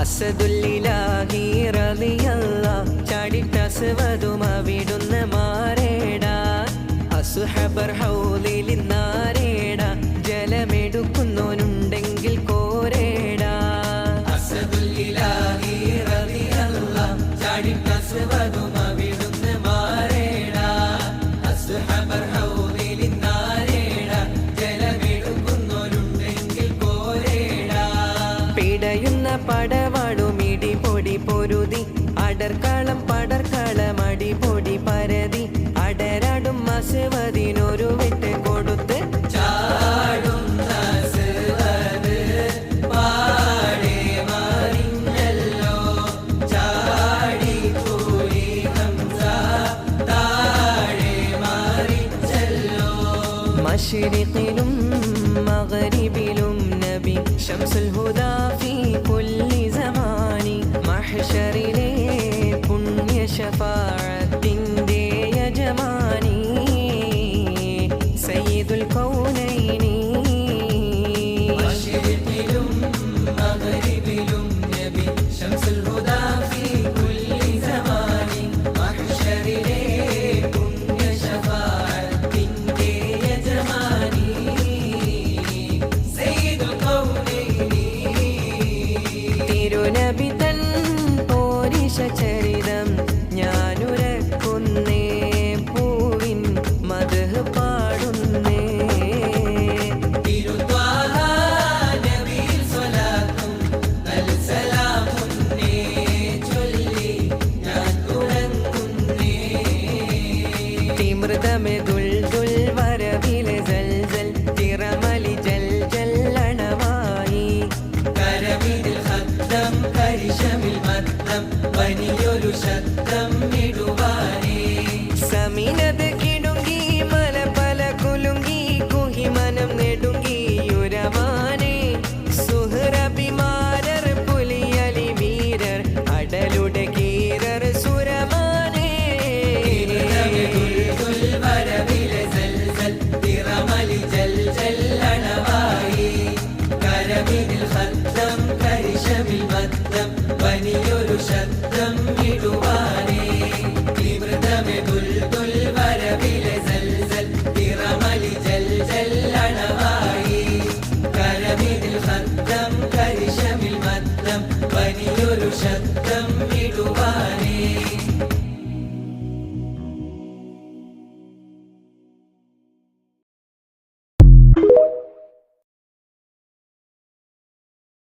അസദുല്ലിലാഹി റളിയല്ലാഹ് ചാടിട്ടസ്വദും അവിടുന്ന് മാറേടാ അസ്ഹബർ ഹൗലിൽ നാരേടാ ജലമെടുക്കുന്നോനുണ്ടെങ്കിൽ കോരേടാ അസദുല്ലിലാഹി റളിയല്ലാഹ് ചാടിട്ടസ്വദും അവിടുന്ന് മാറേടാ അസ്ഹബർ ഹൗലിൽ നാരേടാ ജലമെടുക്കുന്നോനുണ്ടെങ്കിൽ കോരേടാ പിടയുന്ന പടവാടുമിടി പൊടി പൊരുതി അടർക്കളം പടർക്കളമടി പൊടി പരതി അടരാടും അസ്വദിനൊരു വിട്ട് കൊടുത്ത് ചാടുന്ന അസ്വദ് പാടെ മറിഞ്ഞല്ലോ ചാടിപ്പോയി ഹംസ താഴെ മറിച്ചല്ലോ മശ്രിഖിലും മഗ്രിബിലും നബി ശംസുൽ ഹുദാ ഫീ കുല്ലി സമാനി മഹ്ശറിലെ പുണ്യ ശഫാഅത്തിന്റെ യജമാനി സയ്യിദുൽ കൗനൈനി മശ്രിഖിലും മഗ്രിബിലും നബി ശംസുൽ ഹുദാ ഫീ കുല്ലി സമാനി മഹ്ശറിലെ പുണ്യ ശഫാഅത്തിന്റെ യജമാനി സയ്യിദുൽ കൗനൈനി തിരുനബി തൻ ചരിതം ഞാനുരക്കുന്നേ പൂവിൻ മദ്ഹ് പാടുന്നേ തിരുത്വാഹ നബിയിൽ സ്വലാത്തും സലാമുന്നേ ചൊല്ലി ഞാൻ തുടങ്ങുന്നേ തിമൃതമെ ദുൽദുൽ വരവിലെ ജൽജൽ തിറമലി ജൽജൽ അണവായി കരമിൽ ഖദ്ദം കരിശമിൽ മദ്ദം വലിയൊരു ശബ്ദം ഇടുവാനേ സമീനത് കിടുങ്ങി മല പല കുലുങ്ങി കുഹിമനം നെടുങ്ങി ഉരമാനേ സുഹ്റബിമാരർ പുലിയലി വീരർ അടലുടെ കീരർ സുരമാനേ വരവിലെ ജൽജൽ തിറമലി ജൽജൽ അണവായി കരമിൽ ഖദ്ദം കരിശമിൽ മദ്ദം വലിയൊരു ശബ്ദം ഇടുവാനേ തീവ്രതമെ ദുൽദുൽ വരവിലെ ജൽജൽ തിറമലി ജൽജൽ അണവായി കരമിൽ ഖദ്ദം കരിശമിൽ മദ്ദം വലിയൊരു ശബ്ദം